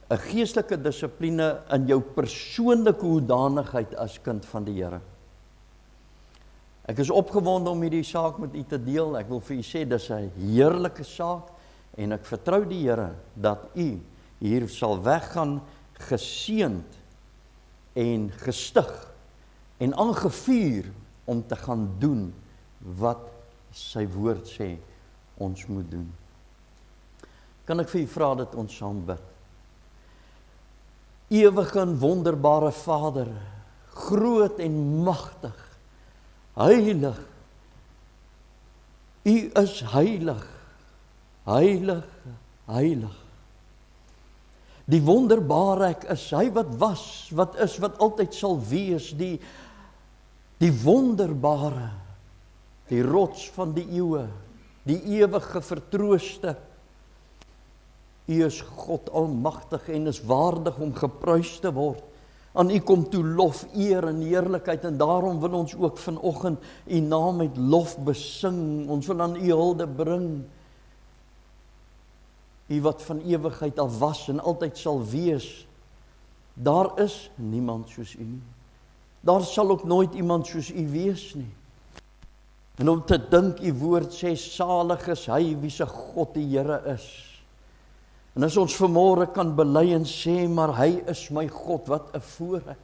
'n geestelike dissipline in jou persoonlike hoedanigheid as kind van die Here. Ek is opgewonde om hierdie saak met u te deel. Ek wil vir u sê, dis 'n heerlike saak, en ek vertrou die Here, dat u hier sal weggaan, geseënd en gestig, en aangevuur om te gaan doen, wat sy woord sê, ons moet doen. Kan ek vir u vra dat ons saam bid? Ewige en wonderbare Vader, groot en magtig, heilig, u is heilig, heilig, heilig. Die wonderbare ek is, hy wat was, wat is, wat altyd sal wees, die wonderbare, die rots van die eeue, die ewige vertrooste. U is God almagtig en is waardig om geprys te word. Aan u kom toe lof, eer en heerlikheid, en daarom wil ons ook vanoggend u naam met lof besing. Ons wil aan u hulde bring. U wat van ewigheid af was en altyd sal wees. Daar is niemand soos u nie. Daar sal ook nooit iemand soos u wees nie. En om te dink, u woord sê, salig is hy wie se God die Here is. En as ons vanmôre kan bely en sê, maar hy is my God, wat 'n voorreg.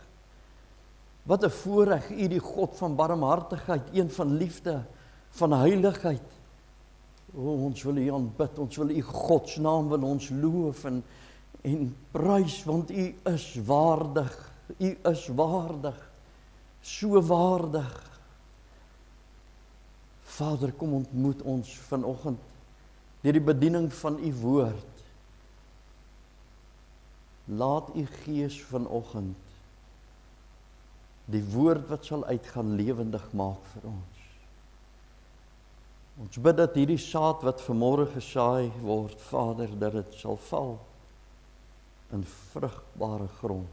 Wat 'n voorreg, u die God van barmhartigheid, een van liefde, van heiligheid. O, ons wil u aanbid, ons wil u Gods naam wil ons loof en prys, want u is waardig, u is waardig, so waardig. Vader, kom ontmoet ons vanoggend deur die bediening van u woord. Laat u Gees vanoggend die woord wat sal uitgaan lewendig maak vir ons. Ons bid dat hierdie saad wat vanmôre gesaai word, Vader, dat dit sal val in vrugbare grond.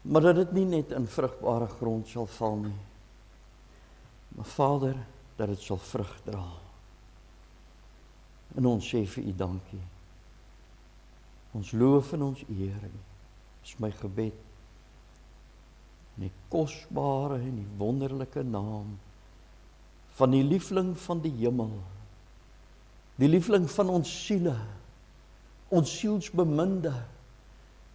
Maar dat dit nie net in vrugbare grond sal val nie, maar Vader, dat dit sal vrug dra. En ons sê vir u dankie. Ons loof en ons eer, is my gebed, in die kosbare en die wonderlike naam van die liefling van die hemel, die liefling van ons siele, ons sielsbeminde,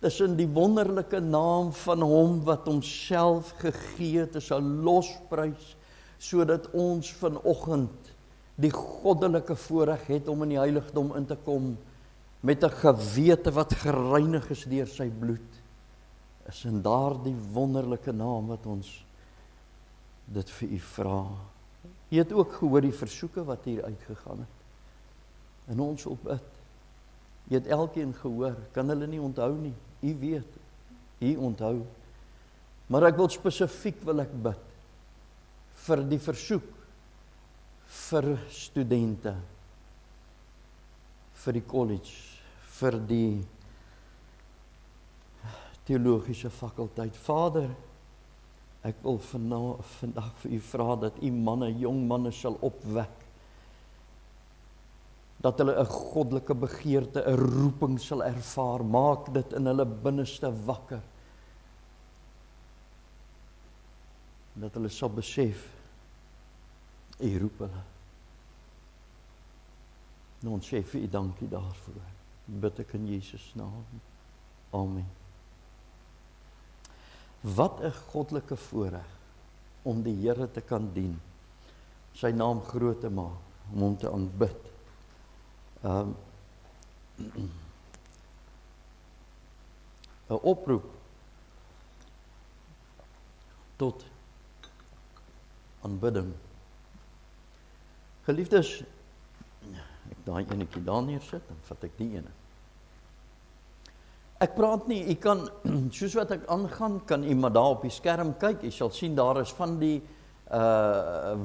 dis in die wonderlike naam van hom wat homself gegee het, is 'n losprys, sodat ons vanoggend die goddelike voorreg het om in die heiligdom in te kom, met 'n gewete wat gereinig is deur sy bloed, is in daardie wonderlike naam wat ons dit vir u vra. U het ook gehoor die versoeke wat hier uitgegaan het. En ons wil bid. U het elkeen gehoor, kan hulle nie onthou nie. U weet, u onthou. Maar ek wil spesifiek bid vir die versoek vir studente, vir die college, vir die teologiese fakulteit. Vader, ek wil vandag vir u vra dat u manne, jong manne sal opwek, dat hulle 'n goddelike begeerte, 'n roeping sal ervaar, maak dit in hulle binneste wakker, dat hulle sal besef, u roep hulle. En ons sê vir u dankie daarvoor. Bid ek in Jesus naam. Amen. Wat 'n goddelike voorreg om die Here te kan dien, sy naam groot te maak, om hom te aanbid. 'n oproep tot aanbidding. Geliefdes, ek daai enetjie daar neersit, dan vat ek die ene. Ek praat nie, u kan, soos wat ek aangaan, kan u maar daar op die skerm kyk, u sal sien, daar is van die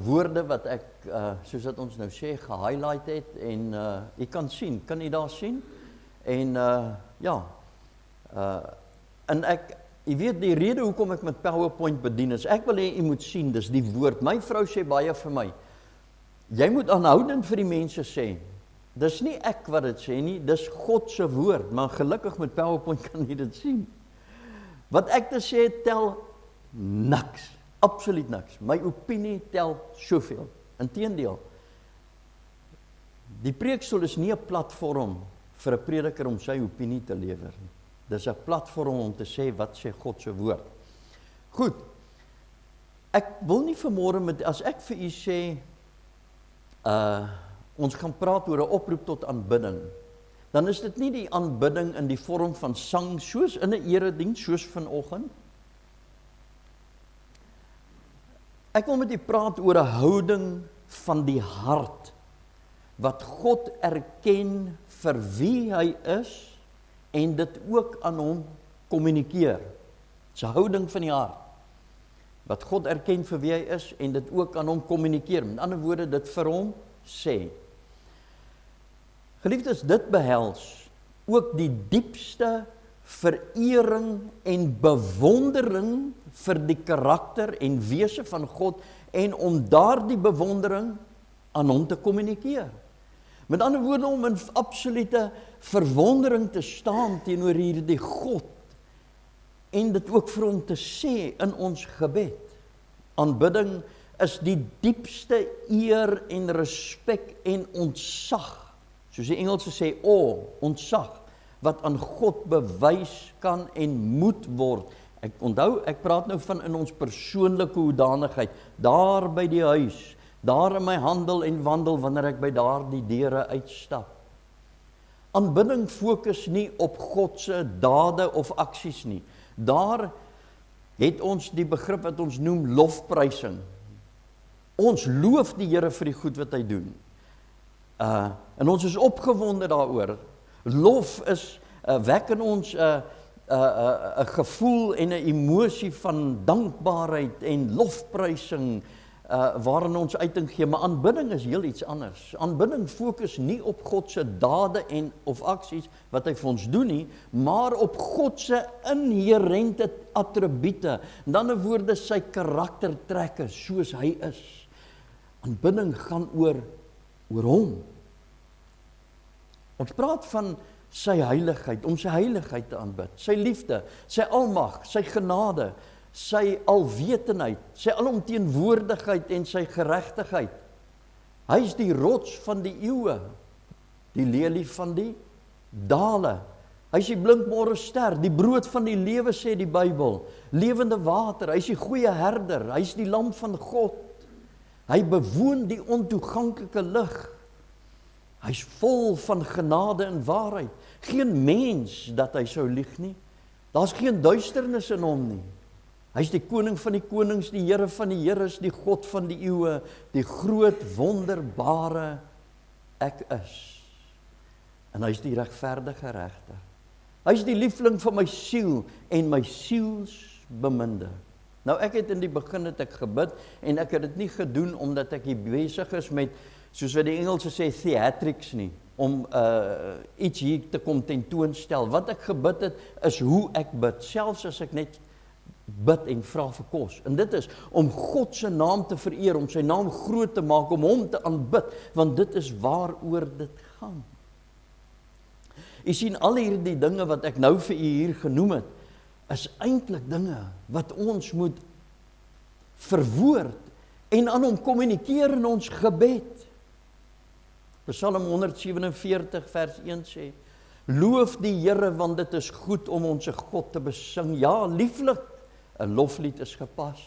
woorde wat ek, soos wat ons nou sê, gehighlight het, en u kan sien, kan u daar sien? En en ek, u weet die rede hoekom ek met PowerPoint bedien is, ek wil hê u moet sien, dis die woord. My vrou sê baie vir my, jy moet aanhoudend vir die mense sê, dis nie ek wat dit sê nie, dis God se woord, maar gelukkig met PowerPoint kan jy dit sien. Wat ek te sê tel niks, absoluut niks. My opinie tel soveel. Inteendeel, die preekstoel is nie 'n platform vir 'n prediker om sy opinie te lewer nie. Dis 'n platform om te sê wat sê God se woord. Goed. Ek wil nie vanmôre as ek vir u sê ons gaan praat oor 'n oproep tot aanbidding, dan is dit nie die aanbidding in die vorm van sang soos in 'n erediens soos vanoggend. Ek wil met u praat oor 'n houding van die hart wat God erken vir wie hy is en dit ook aan hom kommunikeer. Dis 'n houding van die hart wat God erken vir wie hy is en dit ook aan hom kommunikeer. Met ander woorde, dit vir hom sê. Geliefdes, dit behels ook die diepste verering en bewondering vir die karakter en wese van God en om daardie bewondering aan hom te kommunikeer. Met ander woorde, om in absolute verwondering te staan teenoor hierdie God en dit ook vir hom te sê in ons gebed. Aanbidding is die diepste eer en respek en ontzag, soos die Engelse sê, ontzag, wat aan God bewys kan en moet word. Ek onthou, ek praat nou van in ons persoonlike hoedanigheid, daar by die huis, daar in my handel en wandel, wanneer ek by daardie deure uitstap. Aanbidding fokus nie op God se dade of aksies nie. Daar het ons die begrip wat ons noem lofprysing. Ons loof die Here vir die goed wat hy doen. En ons is opgewonde daaroor. Lof is wek in ons 'n gevoel en 'n emosie van dankbaarheid en lofprysing waarin ons uiting gee, maar aanbidding is heel iets anders. Aanbidding fokus nie op God se dade en of aksies wat hy vir ons doen nie, maar op God se inherente attribute. In ander woorde, sy karaktertrekke soos hy is. Aanbidding gaan oor hom. Ons praat van sy heiligheid, om sy heiligheid te aanbid, sy liefde, sy almag, sy genade, sy alwetendheid, sy alomteenwoordigheid en sy geregtigheid. Hy is die rots van die eeue, die lelie van die dale. Hy is die blinkmôre ster, die brood van die lewe, sê die Bybel, lewende water, hy is die goeie herder, hy is die lam van God. Hy bewoon die ontoeganklike lig. Hy is vol van genade en waarheid. Geen mens dat hy sou lieg nie. Daar's geen duisternis in hom nie. Hy is die koning van die konings, die Here van die Heres, die God van die eeue, die groot wonderbare ek is. En hy is die regverdige regter. Hy is die liefling van my siel en my sielsbeminde. Nou ek het in die begin het ek gebid en ek het dit nie gedoen omdat ek hier besig is met, soos wat die Engelse sê, theatrics nie, om iets hier te kom tentoonstel. Wat ek gebid het, is hoe ek bid, selfs as ek net bid en vra vir kos. En dit is om God se naam te vereer, om sy naam groot te maak, om hom te aanbid, want dit is waaroor dit gaan. U sien, al hierdie dinge wat ek nou vir u hier genoem het, is eintlik dinge wat ons moet verwoord en aan hom kommunikeer in ons gebed. Psalm 147 vers 1 sê, loof die Here, want dit is goed om ons God te besing. Ja, lieflik, 'n loflied is gepas.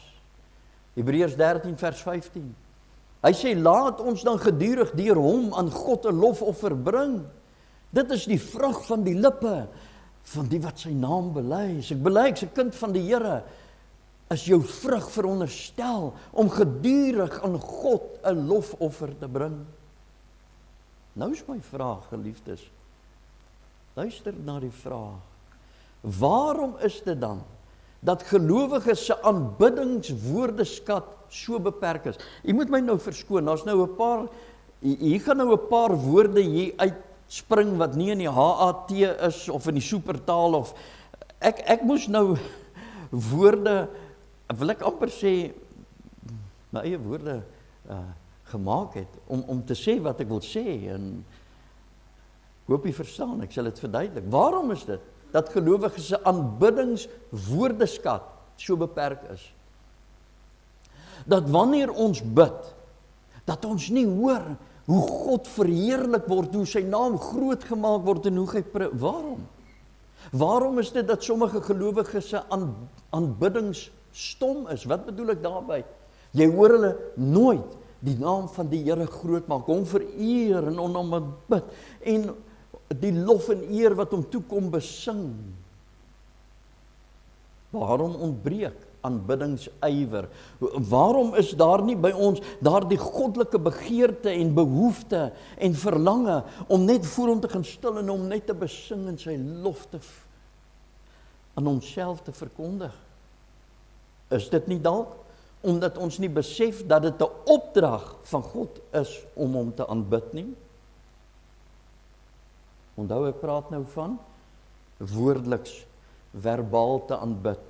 Hebreërs 13 vers 15. Hy sê, laat ons dan gedurig deur hom aan God 'n lofoffer bring. Dit is die vrug van die lippe van die wat sy naam bely. Ek bely, ek's 'n kind van die Here. Is jou vrug veronderstel om gedurig aan God 'n lofoffer te bring? Nou is my vraag, geliefdes. Luister na die vraag. Waarom is dit dan dat gelowiges se aanbiddingswoordeskat so beperk is? U moet my nou verskoon, daar's nou 'n paar, hier gaan nou 'n paar woorde hier uitspring wat nie in die HAT is of in die supertaal of ek moes nou woorde, wil ek amper sê, my eie woorde gemaak het om te sê wat ek wil sê, en Hoop jy verstaan, ek sal dit verduidelik. Waarom is dit dat gelowiges se aanbiddingswoordeskat so beperk is? Dat wanneer ons bid, dat ons nie hoor hoe God verheerlik word, hoe sy naam groot gemaak word en hoe hy waarom? Waarom is dit dat sommige gelowiges se aanbiddings stom is? Wat bedoel ek daarby? Jy hoor hulle nooit die naam van die Here groot maak, hom vereer en hom aanbid en die lof en eer wat hom toekom besing. Waarom ontbreek aanbiddingsywer? Waarom is daar nie by ons daardie goddelike begeerte en behoefte en verlange om net voor hom te gaan stil en om net te besing en sy lof te aan homself te verkondig? Is dit nie dalk omdat ons nie besef dat dit 'n opdrag van God is om hom te aanbid nie? Onthou, ek praat nou van woordeliks, verbaal te aanbid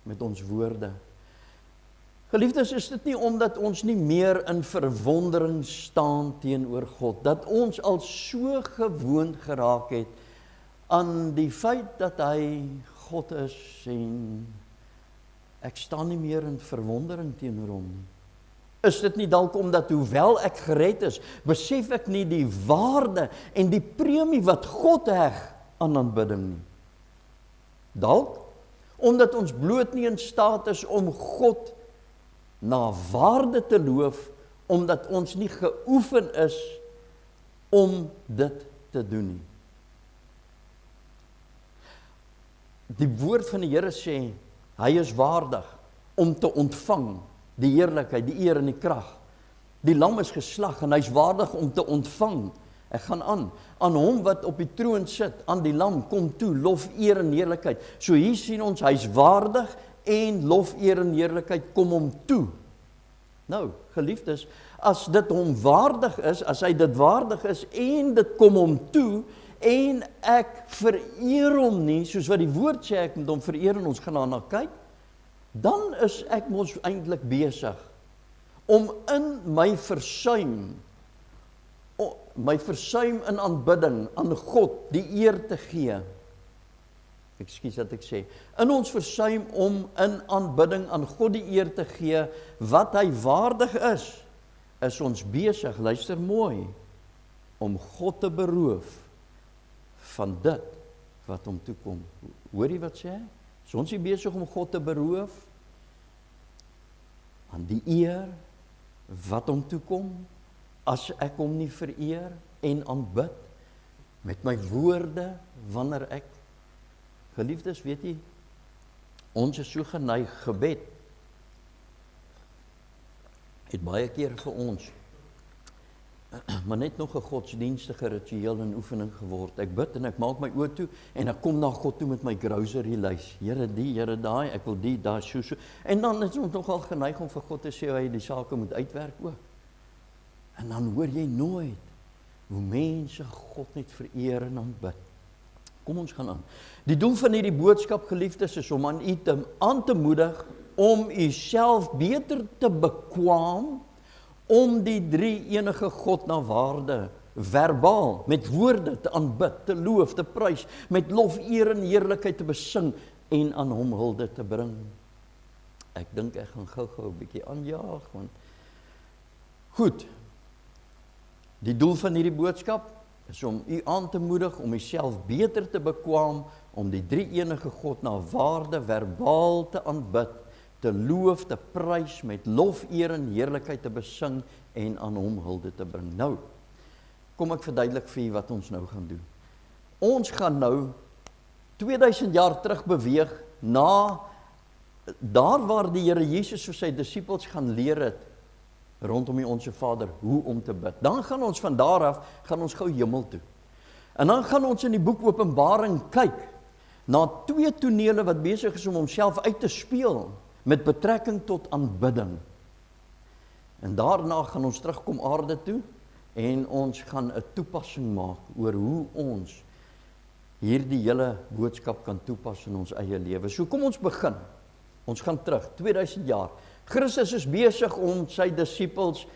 met ons woorde. Geliefdes, is dit nie omdat ons nie meer in verwondering staan teenoor God, dat ons al so gewoond geraak het aan die feit dat hy God is en ek staan nie meer in verwondering teenoor hom nie. Is dit nie dalk omdat hoewel ek gered is, besef ek nie die waarde en die premie wat God heg aan aanbidding nie? Dalk omdat ons bloot nie in staat is om God na waarde te loof, omdat ons nie geoefen is om dit te doen nie. Die woord van die Here sê, hy is waardig om te ontvang die heerlikheid, die eer en die krag. Die lam is geslag en hy is waardig om te ontvang. Ek gaan aan hom wat op die troon sit, aan die lam, kom toe, lof, eer en heerlikheid. So hier sien ons, hy is waardig en lof, eer en heerlikheid kom hom toe. Nou, geliefdes, as dit hom waardig is, as hy dit waardig is en dit kom hom toe, en ek vereer hom nie, soos wat die woord sê, ek moet hom vereer en ons gaan daarna kyk, dan is ek mos eintlik besig om in my versuim in aanbidding aan God die eer te gee. Ekskuus dat ek sê, in ons versuim om in aanbidding aan God die eer te gee, wat hy waardig is ons besig, luister mooi, om God te beroof van dit wat hom toekom. Hoor jy wat sê hy? Is ons nie besig om God te beroof aan die eer wat hom toekom, as ek hom nie vereer en aanbid met my woorde wanneer ek, geliefdes, weet jy, ons is so geneig, gebed het baie keer vir ons maar net nog 'n godsdienstige ritueel en oefening geword. Ek bid en ek maak my oë toe en ek kom na God toe met my grocery lys. Here die, Here daai, ek wil die, daai, so. En dan is ons nogal geneig om vir God te sê hy die sake moet uitwerk ook. En dan hoor jy nooit hoe mense God net vereer en aanbid. Kom ons gaan aan. Die doel van hierdie boodskap, geliefdes, is om aan u aan te moedig om u self beter te bekwam om die drie enige God na waarde, verbaal, met woorde te aanbid, te loof, te prys, met lof, eer en heerlikheid te besing en aan hom hulde te bring. Ek dink ek gaan gou-gou 'n bietjie aanjaag, want goed, die doel van hierdie boodskap is om u aan te moedig om uself beter te bekwam om die drie enige God na waarde, verbaal te aanbid, te loof, te prys, met lof, eer en heerlikheid te besing en aan hom hulde te bring. Nou, kom ek verduidelik vir u wat ons nou gaan doen. Ons gaan nou 2000 jaar terug beweeg na daar waar die Here Jesus vir sy disippels gaan leer het rondom die Onse Vader hoe om te bid. Dan gaan ons van daar af gaan ons gou hemel toe. En dan gaan ons in die boek Openbaring kyk na twee tonele wat besig is om homself uit te speel met betrekking tot aanbidding. En daarna gaan ons terugkom aarde toe en ons gaan 'n toepassing maak oor hoe ons hierdie hele boodskap kan toepas in ons eie lewe. So kom ons begin. Ons gaan terug 2000 jaar. Christus is besig om sy disippels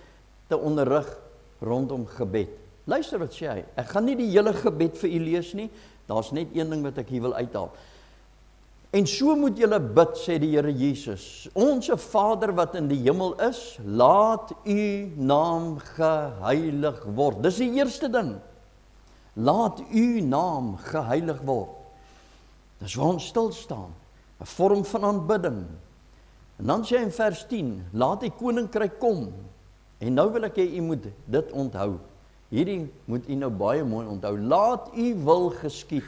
te onderrig rondom gebed. Luister wat sê hy. Ek gaan nie die hele gebed vir u lees nie. Daar's net een ding wat ek hier wil uithaal. En so moet julle bid, sê die Here Jesus. Onse Vader wat in die hemel is, laat u naam geheilig word. Dis die eerste ding. Laat u naam geheilig word. Dis waar ons stil staan. 'n vorm van aanbidding. En dan sê hy in vers 10, laat die koninkryk kom. En nou wil ek hê u moet dit onthou. Hierdie moet u nou baie mooi onthou. Laat u wil geskied,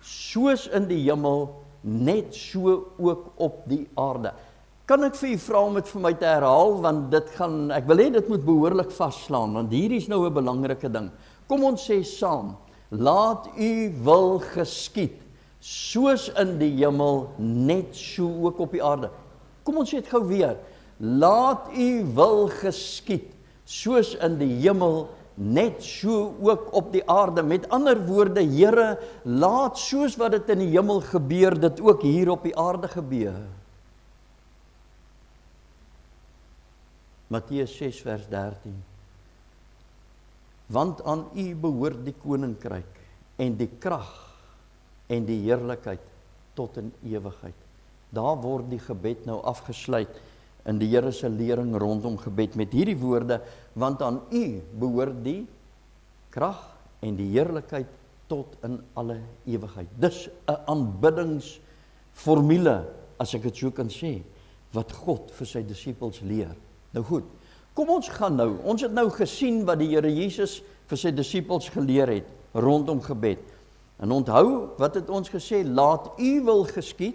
soos in die hemel, net so ook op die aarde. Kan ek vir u vra om dit vir my te herhaal, want ek wil hê dit moet behoorlik vasslaan, want hierdie is nou 'n belangrike ding. Kom ons sê saam, laat u wil geskied, soos in die hemel, net so ook op die aarde. Kom ons sê dit gou weer. Laat u wil geskied, soos in die hemel, net so ook op die aarde. Met ander woorde, Here, laat soos wat dit in die hemel gebeur, dit ook hier op die aarde gebeur. Matteus 6 vers 13. Want aan u behoort die koninkryk en die krag en die heerlikheid tot in ewigheid. Daar word die gebed nou afgesluit in die Here se lering rondom gebed met hierdie woorde, want aan u behoort die krag en die heerlikheid tot in alle ewigheid. Dis 'n aanbiddingsformule, as ek dit so kan sê, wat God vir sy disippels leer. Nou goed, kom ons gaan nou, ons het nou gesien wat die Here Jesus vir sy disippels geleer het rondom gebed. En onthou, wat het ons gesê, laat u wil geskied,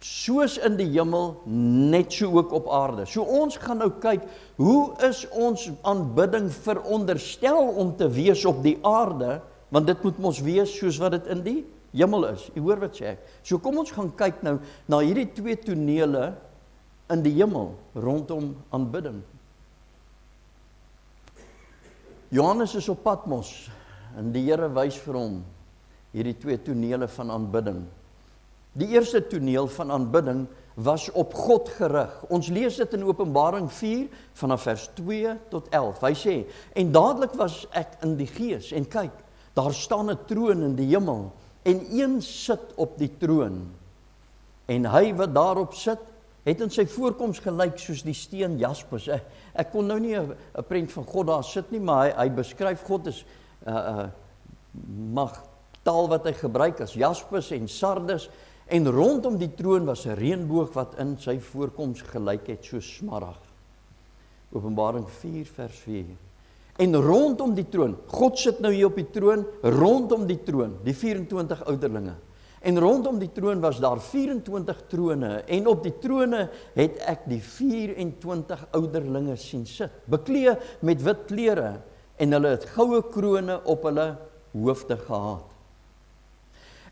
soos in die hemel, net so ook op aarde. So ons gaan nou kyk, hoe is ons aanbidding veronderstel om te wees op die aarde, want dit moet mos wees soos wat dit in die hemel is. U hoor wat sê ek. So kom ons gaan kyk nou na hierdie twee tonele in die hemel rondom aanbidding. Johannes is op Patmos en die Here wys vir hom hierdie twee tonele van aanbidding. Die eerste toneel van aanbidding was op God gerig. Ons lees dit in Openbaring 4 vanaf vers 2 tot 11. Hy sê, en dadelik was ek in die gees en kyk, daar staan 'n troon in die hemel en een sit op die troon. En hy wat daarop sit, het in sy voorkoms gelyk soos die steen jaspis. Ek kon nou nie 'n prent van God daar sit nie, maar hy beskryf God as mag taal wat hy gebruik as jaspis en sardis, en rondom die troon was 'n reënboog wat in sy voorkoms gelyk het soos smarag. Openbaring 4 vers 4. En rondom die troon, God sit nou hier op die troon, rondom die troon, die 24 ouderlinge. En rondom die troon was daar 24 trone, en op die trone het ek die 24 ouderlinge sien sit, bekleed met wit klere, en hulle het goue krone op hulle hoofde gehad.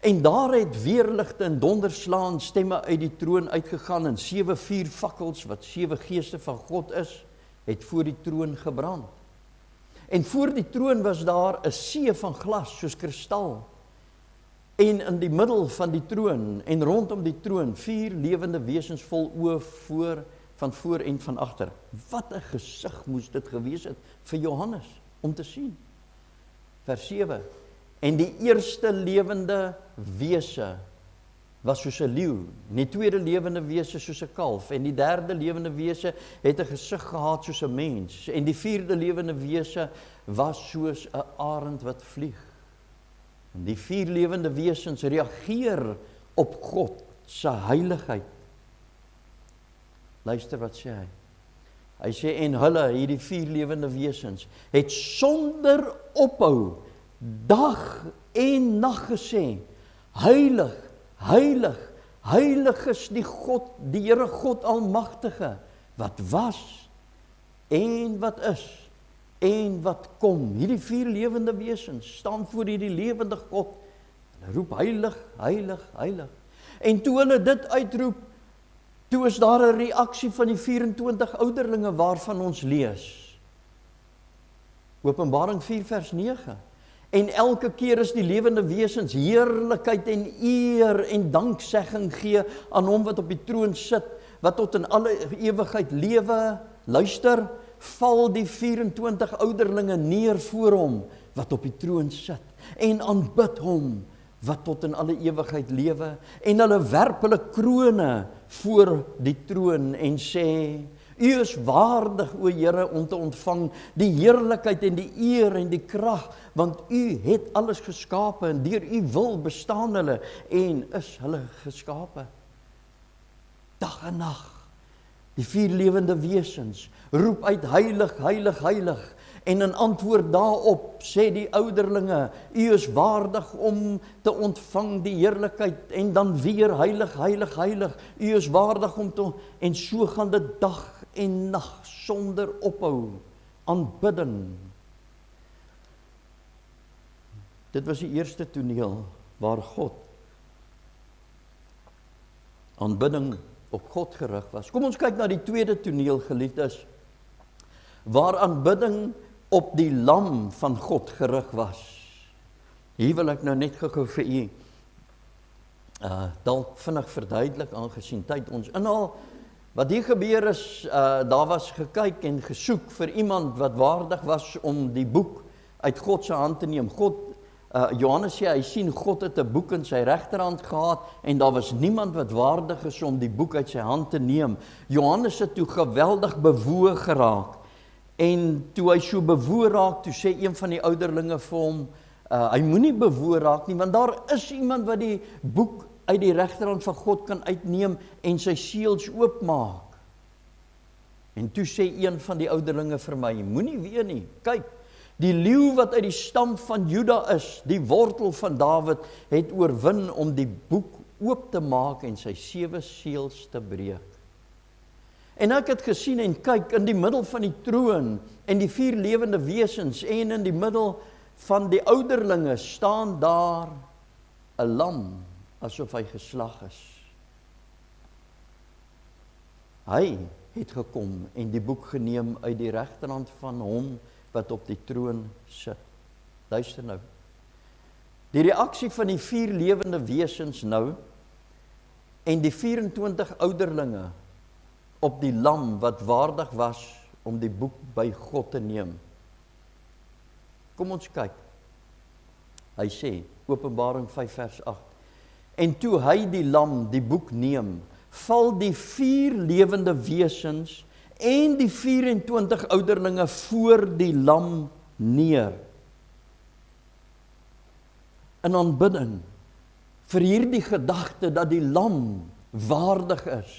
En daar het weerligte en donderslaan stemme uit die troon uitgegaan, en 7 vuurvakkels, wat 7 geeste van God is, het voor die troon gebrand. En voor die troon was daar 'n see van glas, soos kristal. En in die middel van die troon, en rondom die troon, 4 lewende wesens vol oë van voor en van agter. Wat 'n gesig moes dit gewees het vir Johannes, om te sien. Vers 7. En die eerste lewende wese was soos 'n leeu, en die tweede lewende wese soos 'n kalf, en die derde lewende wese het 'n gesig gehad soos 'n mens, en die vierde lewende wese was soos 'n arend wat vlieg. En die 4 lewende wesens reageer op God se heiligheid. Luister wat sê hy. Hy sê, en hulle, hierdie 4 lewende wesens, het sonder ophou dag en nag gesê, heilig, heilig, heilig is die God, die Here God Almagtige, wat was, en wat is, en wat kom. Hierdie 4 lewende wesens staan voor hierdie lewende God, en roep heilig, heilig, heilig. En toe hulle dit uitroep, toe is daar 'n reaksie van die 24 ouderlinge waarvan ons lees. Openbaring 4 vers 9. En elke keer is die lewende wesens heerlikheid en eer en danksegging gee aan hom wat op die troon sit, wat tot in alle ewigheid lewe. Luister, val die 24 ouderlinge neer voor hom, wat op die troon sit, en aanbid hom, wat tot in alle ewigheid lewe, en hulle werp hulle krone voor die troon en sê, U is waardig, o Here, om te ontvang die heerlikheid en die eer en die krag, want U het alles geskape, en deur U wil bestaan hulle, en is hulle geskape. Dag en nag, die 4 lewende wesens, roep uit, heilig, heilig, heilig, en in antwoord daarop sê die ouderlinge, U is waardig om te ontvang die heerlikheid, en dan weer heilig, heilig, heilig, U is waardig om te, en so gaan dit dag en nag sonder ophou, aanbidding. Dit was die eerste toneel waar God, aanbidding op God gerig was. Kom ons kyk na die tweede toneel, geliefdes, waar aanbidding op die lam van God gerig was. Hier wil ek nou net gou vir u dalk vinnig verduidelik, aangesien tyd ons inhaal. Wat hier gebeur is, daar was gekyk en gesoek vir iemand wat waardig was om die boek uit God se hand te neem. Johannes sê, hy sien God het 'n boek in sy regterhand gehad, en daar was niemand wat waardig is om die boek uit sy hand te neem. Johannes het toe geweldig bewoe geraak, en toe hy so bewoe raak, toe sê een van die ouderlinge vir hom, hy moenie bewoe raak nie, want daar is iemand wat die boek uit die regterhand van God kan uitneem, en sy seels oopmaak. En toe sê een van die ouderlinge vir my, moenie weer nie, kyk, die leeu wat uit die stam van Juda is, die wortel van Dawid, het oorwin om die boek oop te maak en sy 7 seels te breek. En ek het gesien en kyk, in die middel van die troon en die 4 lewende wesens en in die middel van die ouderlinge staan daar 'n lam, asof hy geslag is. Hy het gekom en die boek geneem uit die regterhand van hom wat op die troon sit. Luister nou. Die reaksie van die 4 lewende wesens nou, en die 24 ouderlinge op die lam wat waardig was om die boek by God te neem. Kom ons kyk. Hy sê, Openbaring 5 vers 8, en toe hy die lam die boek neem, val die 4 lewende wesens en die 24 ouderlinge voor die lam neer. In aanbidding vir hierdie gedagte dat die lam waardig is,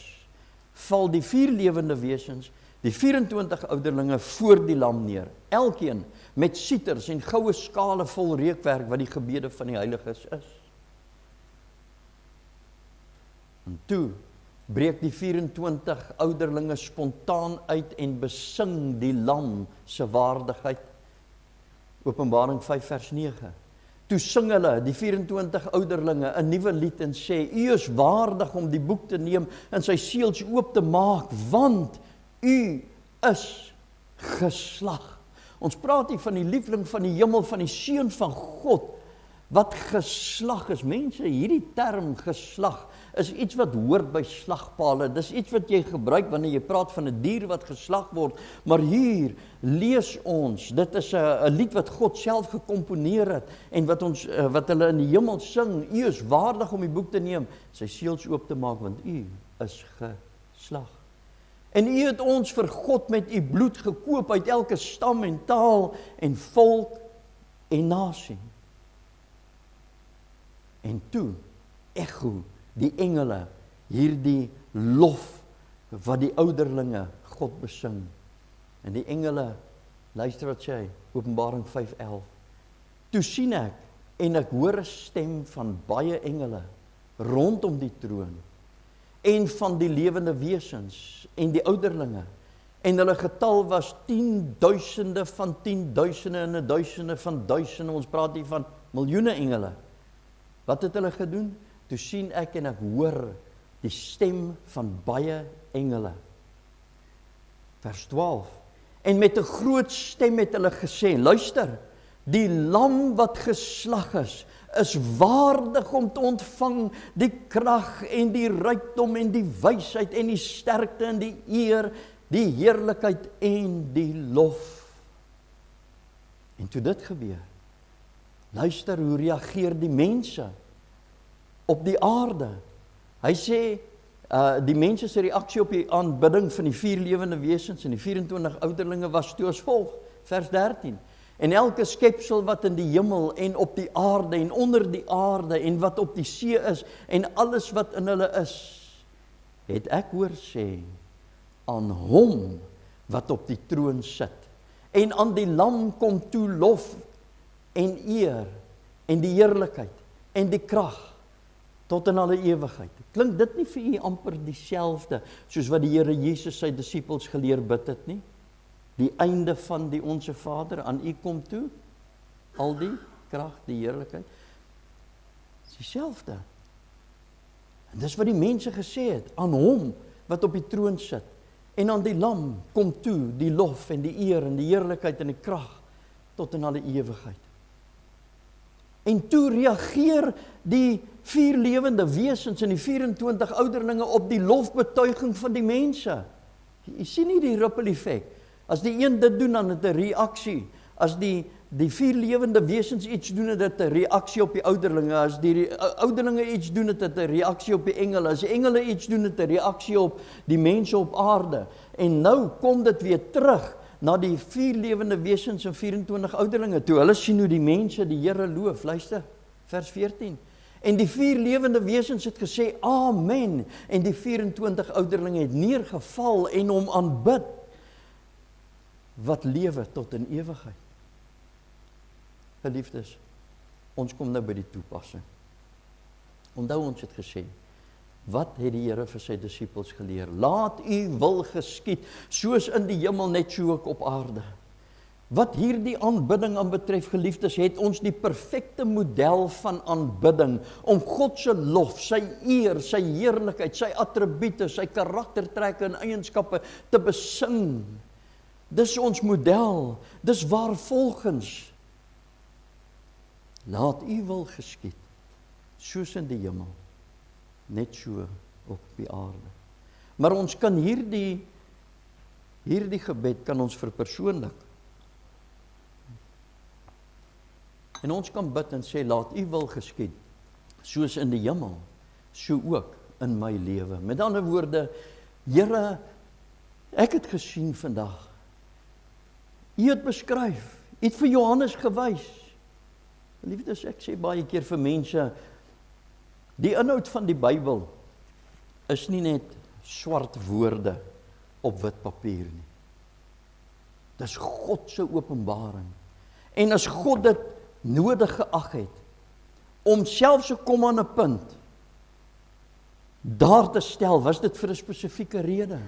val die 4 lewende wesens, die 24 ouderlinge voor die lam neer, elkeen met sieters en goue skale vol reukwerk wat die gebede van die heiliges is. En toe breek die 24 ouderlinge spontaan uit en besing die lam se waardigheid. Openbaring 5 vers 9. Toe sing hulle, die 24 ouderlinge, 'n nuwe lied en sê, U is waardig om die boek te neem en sy seels oop te maak, want U is geslag. Ons praat hier van die liefling van die hemel, van die seun van God, wat geslag is. Mense, hierdie term geslag is iets wat hoort by slagpale. Dis iets wat jy gebruik wanneer jy praat van 'n dier wat geslag word. Maar hier lees ons, dit is 'n lied wat God self gekomponeer het en wat hulle in die hemel sing. U is waardig om die boek te neem, sy seels oop te maak, want U is geslag. En U het ons vir God met U bloed gekoop uit elke stam en taal en volk en nasie. En toe echo die engele hierdie lof wat die ouderlinge God besing. En die engele, luister wat sê hy, Openbaring 5:11. Toe sien ek en ek hoor 'n stem van baie engele rondom die troon en van die lewende wesens en die ouderlinge. En hulle getal was 10.000 van 10.000 en 1.000 van duisende. Ons praat hier van miljoene engele. Wat het hulle gedoen? Toe sien ek en ek hoor die stem van baie engele. Vers 12. En met 'n groot stem het hulle gesê, luister, die lam wat geslag is waardig om te ontvang die krag en die rykdom en die wysheid en die sterkte en die eer, die heerlikheid en die lof. En toe dit gebeur, Luister, hoe reageer die mense op die aarde? Hy sê, die mense se reaksie op die aanbidding van die 4 lewende wesens en die 24 ouderlinge was toe as volg, vers 13. En elke skepsel wat in die hemel en op die aarde en onder die aarde en wat op die see is en alles wat in hulle is, het ek hoor sê, aan hom wat op die troon sit en aan die lam kom toe lof en eer en die heerlikheid en die krag tot in alle ewigheid. Klink dit nie vir u amper dieselfde soos wat die Here Jesus sy disippels geleer bid het nie? Die einde van die Onse Vader, aan u kom toe, al die krag, die heerlikheid. Dit is dieselfde. En dis wat die mense gesê het, aan hom wat op die troon sit, en aan die lam kom toe, die lof en die eer en die heerlikheid en die krag, tot in alle ewigheid. En toe reageer die 4 lewende wesens en die 24 ouderlinge op die lofbetuiging van die mense. Jy sien nie die ripple effek. As die een dit doen, dan het 'n reaksie. As die 4 lewende wesens iets doen, het dit 'n reaksie op die ouderlinge. As die ouderlinge iets doen, het dit 'n reaksie op die engele. As die engele iets doen, het 'n reaksie op die mense op aarde. En nou kom dit weer terug na die 4 lewende wesens en 24 ouderlinge toe. Hulle sien hoe die mense die Here loof. Luister, vers 14. En die 4 lewende wesens het gesê, Amen. En die 24 ouderlinge het neergeval en hom aanbid, wat lewe tot in ewigheid. Geliefdes, ons kom nou by die toepassing. Onthou ons het gesê, wat het die Here vir sy disippels geleer? Laat u wil geskied, soos in die hemel net so ook op aarde. Wat hierdie aanbidding aan betref, geliefdes, het ons die perfekte model van aanbidding, om God se lof, sy eer, sy heerlikheid, sy attribute, sy karaktertrekke en eienskappe te besing. Dis ons model, dis waarvolgens. Laat u wil geskied, soos in die hemel, net so op die aarde. Maar ons kan hierdie gebed kan ons verpersoonlik. En ons kan bid en sê, laat u wil geskied, soos in die hemel, so ook in my lewe. Met ander woorde, Here, ek het gesien vandag, u het beskryf, u het vir Johannes gewys. Liefdes, ek sê baie keer vir mense, die inhoud van die Bybel is nie net swart woorde op wit papier nie. Dis God se openbaring. En as God dit nodig geag het, om selfs te kom aan 'n punt, daar te stel, was dit vir 'n spesifieke rede.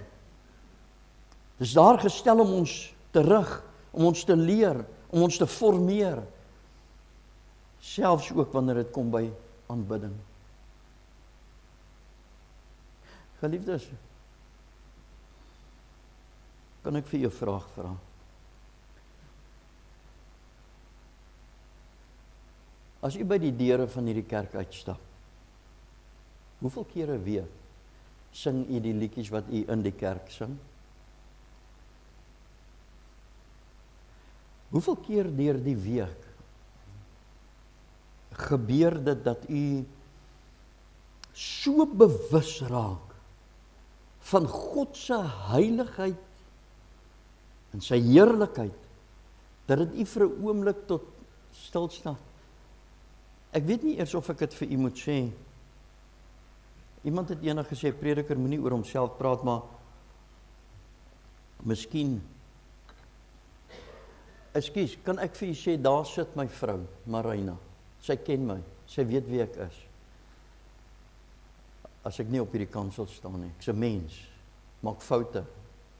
Dis daar gestel om ons te rig, om ons te leer, om ons te formeer, selfs ook wanneer dit kom by aanbidding. Geliefdes, kan ek vir jou 'n vraag vra? As u by die deure van hierdie kerk uitstap, hoeveel kere 'n week sing u die liedjies wat u in die kerk sing? Hoeveel keer deur die week gebeur dit dat u so bewus raak van God se heiligheid en sy heerlikheid, dat dit u vir 'n oomblik tot stilstaan? Ek weet nie eers of ek dit vir u moet sê. Iemand het eendag gesê, prediker moenie oor homself praat, maar miskien, ekskuus, kan ek vir u sê, daar sit my vrou, Marina. Sy ken my, sy weet wie ek is. As ek nie op hierdie kansel staan nie, ek's 'n mens, maak foute,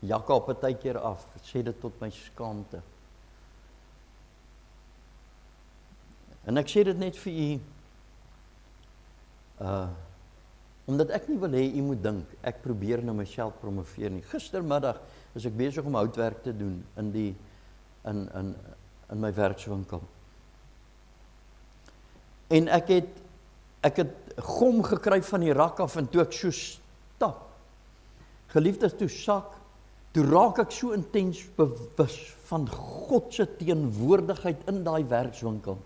jak op 'n tydjie af, sê dit tot my skaamte. En ek sê dit net vir u, omdat ek nie wil hê u moet dink, ek probeer nou myself promoveer nie. Gistermiddag is ek besig om houtwerk te doen in my werkswinkel. En ek het gom gekry van die rak af, en toe ek so stap, geliefdes, toe raak ek so intens bewus van God se teenwoordigheid in daai werkswinkel.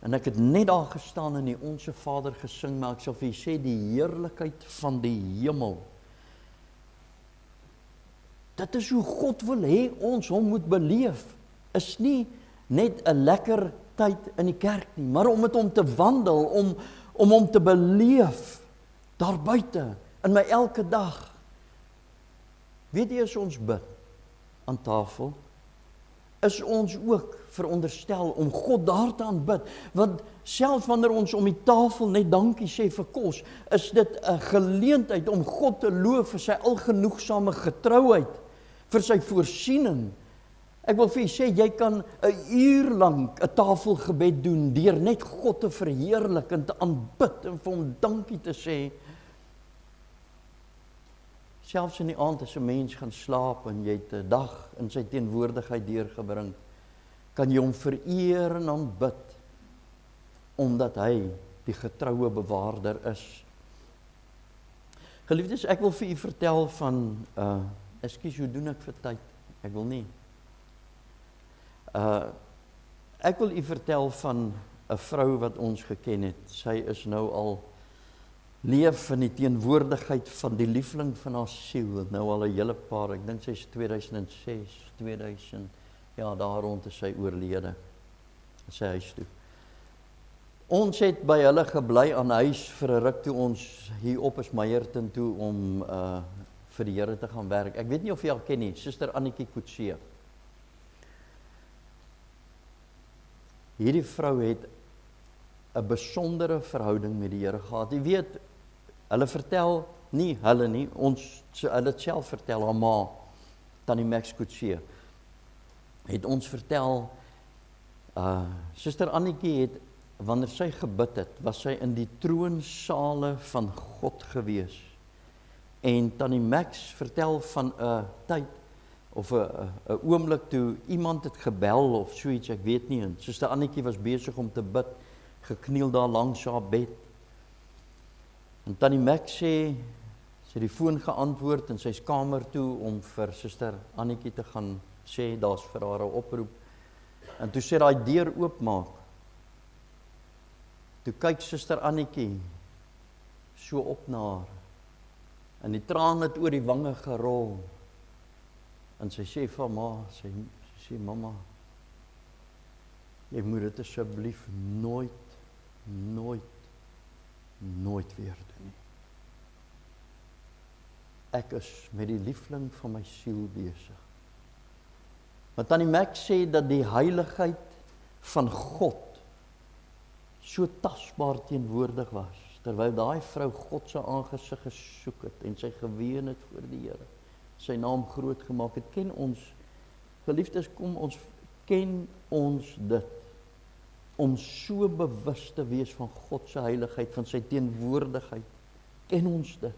en ek het net daar gestaan en die Onse Vader gesing, maar ek sal vir julle sê, die heerlikheid van die hemel, dit is hoe God wil hê ons hom moet beleef, is nie net 'n lekker tyd in die kerk nie, maar om met hom te wandel, om hom te beleef, daar buite, in my elke dag. Weet jy, as ons bid aan tafel, is ons ook veronderstel om God daar te aanbid, want selfs wanneer ons om die tafel net dankie sê vir kos, is dit 'n geleentheid om God te loof vir sy algenoegsame getrouheid, vir sy voorsiening. Ek wil vir julle sê, jy kan 'n uur lank 'n tafelgebed doen, deur net God te verheerlik en te aanbid en vir hom dankie te sê. Selfs in die aand as 'n mens gaan slaap en jy het 'n dag in sy teenwoordigheid deurgebring, kan jy hom vereer en aanbid, omdat hy die getroue bewaarder is. Geliefdes, ek wil vir u vertel van, ekskuus, hoe doen ek vir tyd? Ek wil nie. Ek wil u vertel van 'n vrou wat ons geken het. Sy is nou al leef in die teenwoordigheid van die liefling van haar siel, nou al 'n hele paar, ek dink sy is 2006, 2000, ja, daar rond is sy oorlede, sy huis toe. Ons het by hulle gebly aan huis vir 'n ruk toe ons hier op is Meyerton toe om vir die Here te gaan werk. Ek weet nie of jy al ken nie, Suster Annetjie Kutse. Hierdie vrou het 'n besondere verhouding met die Here gehad. Jy weet, hulle vertel, nie hulle nie, hulle het self vertel, haar ma, Tannie Max Kutse, het ons vertel, Suster Annetjie het, wanneer sy gebid het, was sy in die troonsale van God gewees. En Tannie Max vertel van 'n tyd, of 'n oomblik toe iemand het gebel of so iets, ek weet nie, en Suster Annetjie was besig om te bid, gekniel daar langs haar bed. En Tannie Max sê, sy het die foon geantwoord en sy's kamer toe om vir Suster Annetjie te gaan sê, daar's vir haar 'n oproep. En toe sê daai deur oopmaak. Toe kyk Suster Annetjie so op na haar, en die trane het oor die wange gerol. En sy sê vir ma, sy sê, mamma, jy moet dit asseblief nooit weer doen nie. Ek is met die liefling van my siel besig. Want Tannie Max sê dat die heiligheid van God so tasbaar teenwoordig was, terwyl daai vrou God se aangesig gesoek het en sy geween het voor die Here, sy naam groot gemaak het. Ken ons, geliefdes, kom ons ken ons dit, om so bewus te wees van God se heiligheid, van sy teenwoordigheid. Ken ons dit?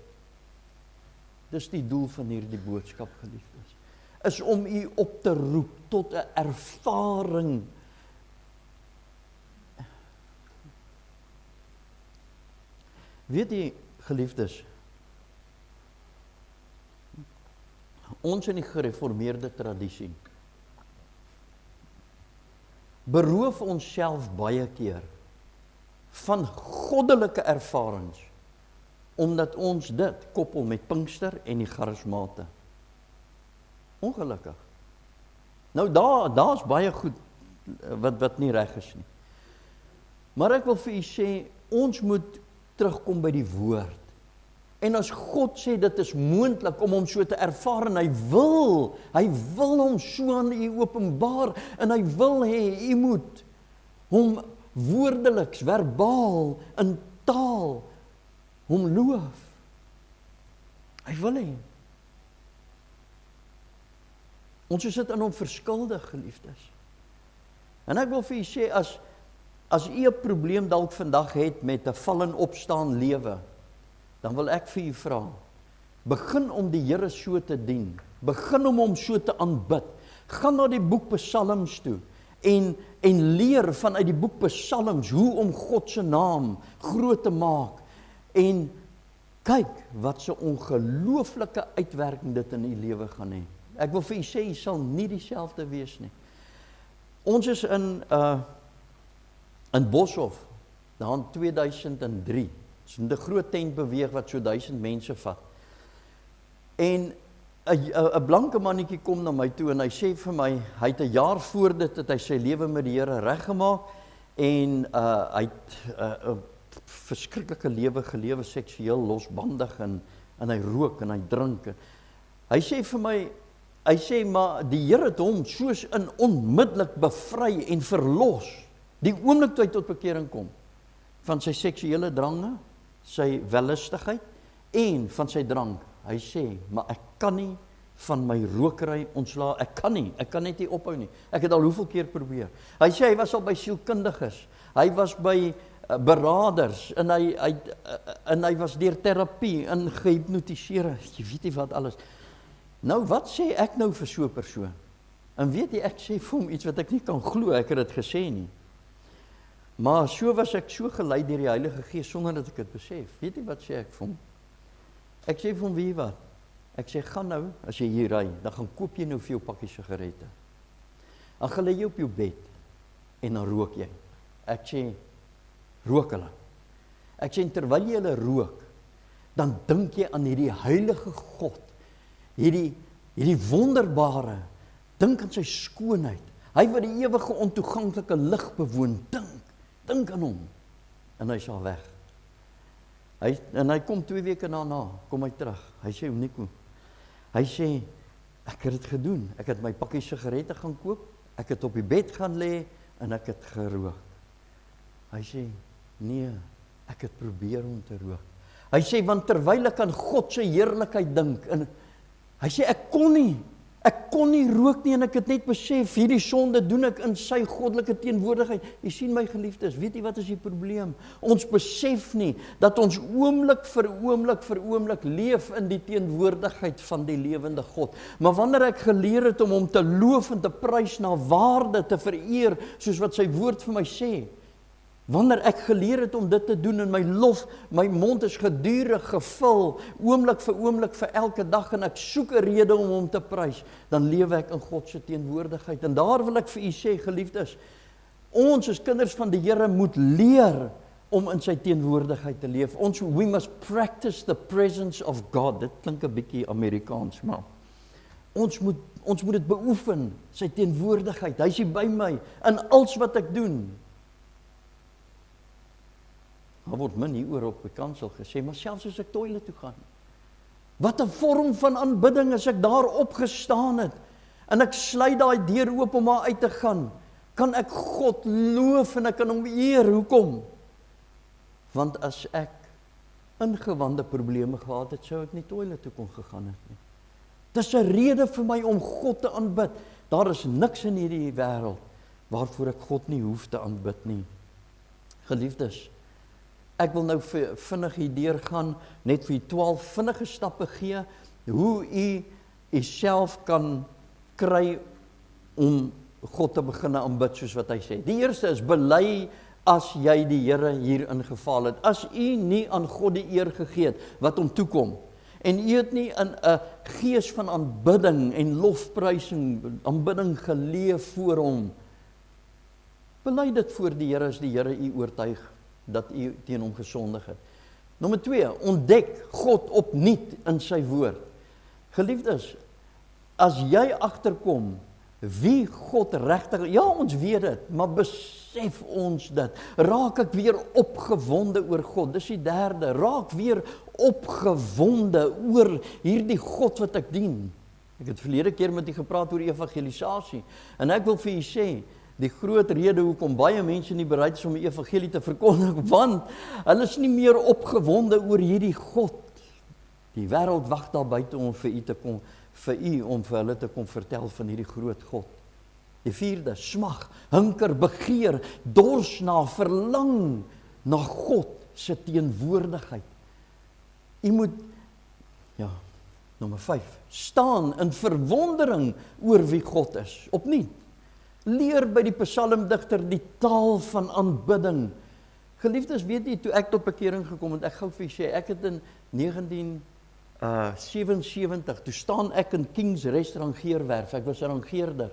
Dis die doel van hierdie boodskap, geliefdes, is om u op te roep tot 'n ervaring. Weet jy, geliefdes, ons in die gereformeerde tradisie beroof onsself baie keer van goddelike ervarings, omdat ons dit koppel met Pinkster en die charismate. Ongelukkig. Nou daar's baie goed wat nie reg is nie. Maar ek wil vir u sê, ons moet terugkom by die woord. En as God sê dit is moontlik om hom so te ervaar, en hy wil hom so aan u openbaar, en hy wil hê u moet hom woordeliks, verbaal, in taal, hom loof. Hy wil hê. Ons is dit aan hom verskuldig, geliefdes. En ek wil vir u sê, as u 'n probleem dalk vandag het met 'n val en opstaan lewe, dan wil ek vir u vra, begin om die Here so te dien, begin om hom so te aanbid, gaan na die boek Psalms toe, en leer vanuit die boek Psalms, hoe om God se naam groot te maak, en kyk wat so ongelooflike uitwerking dit in u lewe gaan hê. Ek wil vir u sê, u sal nie dieselfde wees nie. Ons is in in Boshoff, daar in 2003, is 'n groot tent beweeg wat so 1000 mense vat. En 'n blanke mannetjie kom na my toe en hy sê vir my, hy het 'n jaar voor dit het hy sy lewe met die Here reggemaak en hy het 'n verskriklike lewe gelewe, seksueel losbandig en hy rook en hy drink. Hy sê vir my, hy sê maar die Here het hom soos in onmiddellik bevry en verlos, die oomblik toe hy tot bekering kom, van sy seksuele drange, sy wellustigheid en van sy drank. Hy sê, maar ek kan nie van my rokery ontslae, ek kan net nie ophou nie. Ek het al hoeveel keer probeer. Hy sê, hy was al by sielkundiges, hy was by beraders, en hy was deur terapie, en gehypnotiseer, jy weet nie wat alles. Nou, wat sê ek nou vir so 'n persoon? En weet jy, ek sê vir hom iets wat ek nie kan glo, ek het dit gesê nie. Maar so was ek so gelei deur die Heilige Gees, sonder dat ek dit besef. Weet jy wat sê ek vir hom? Ek sê vir hom, weet jy wat? Ek sê, gaan nou, as jy hier ry, dan gaan koop jy nou vir jou pakkie sigarette. Dan gaan lê jy op jou bed, en dan rook jy. Ek sê, rook hulle. Ek sê, terwyl jy hulle rook, dan dink jy aan hierdie heilige God, hierdie wonderbare, dink aan sy skoonheid, hy wat die ewige ontoeganklike lig bewoon, dink aan hom, en hy is al weg. En hy kom 2 weke daarna, kom hy terug, hy sê, Nico, hy sê, ek het dit gedoen, ek het my pakkie sigarette gaan koop, ek het op die bed gaan lê, en ek het gerook. Hy sê, nee, ek het probeer om te rook. Hy sê, want terwyl ek aan God se heerlikheid dink, en hy sê, ek kon nie rook nie, en ek het net besef, hierdie sonde doen ek in sy goddelike teenwoordigheid. Jy sien my geliefdes, weet jy wat is die probleem? Ons besef nie, dat ons oomblik vir oomblik leef in die teenwoordigheid van die lewende God. Maar wanneer ek geleer het om hom te loof en te prys, na waarde te vereer, soos wat sy woord vir my sê, wanneer ek geleer het om dit te doen in my lof, my mond is gedurig gevul, oomblik vir elke dag, en ek soek 'n rede om hom te prys, dan lewe ek in God se teenwoordigheid. En daar wil ek vir u sê, geliefdes, ons as kinders van die Here moet leer om in sy teenwoordigheid te leef. We must practice the presence of God. Dit klink 'n bietjie Amerikaans, maar ons moet dit beoefen, sy teenwoordigheid. Hy is hier by my in alles wat ek doen. Daar word min hieroor op die kansel gesê, maar selfs as ek toilet toe gaan, wat 'n vorm van aanbidding as ek daar opgestaan het, en ek sluit daai deur oop om daar uit te gaan, kan ek God loof en ek kan hom eer. Hoekom? Want as ek ingewande probleme gehad het, sou ek nie toilet toe kon gegaan het nie. Dis 'n rede vir my om God te aanbid. Daar is niks in hierdie wêreld waarvoor ek God nie hoef te aanbid nie. Geliefdes, ek wil nou vinnig hier deurgaan, net vir 12 vinnige stappe gee, hoe u self kan kry om God te begin aanbid, soos wat hy sê. Die eerste is, bely as jy die Here hier ingeval het. As u nie aan God die eer gegee het, wat hom toekom, en u het nie in 'n gees van aanbidding en lofprysing, aanbidding geleef voor hom, bely dit voor die Here as die Here u oortuig dat u teen hom gesondig het. Nommer 2, ontdek God opnuut in sy woord. Geliefdes, as jy agterkom wie God regtig, ja, ons weet dit, maar besef ons dit, raak ek weer opgewonde oor God. Dis die derde, raak weer opgewonde oor hierdie God wat ek dien. Ek het verlede keer met u gepraat oor evangelisasie, en ek wil vir u sê, die groot rede hoekom baie mense nie bereid is om die evangelie te verkondig, want hulle is nie meer opgewonde oor hierdie God. Die wêreld wag daar buite om vir u om vir hulle te kom vertel van hierdie groot God. Die vierde, smag, hinker, begeer, dors na, verlang na God se teenwoordigheid. U moet, nommer 5, staan in verwondering oor wie God is. Opnuut. Leer by die psalmdigter die taal van aanbidding. Geliefdes, weet jy, toe ek tot bekering gekom het, ek gou vir sê, ek het in 1977, toe staan ek in Kings Restaurantgeerwerf, ek was 'n rangeerder,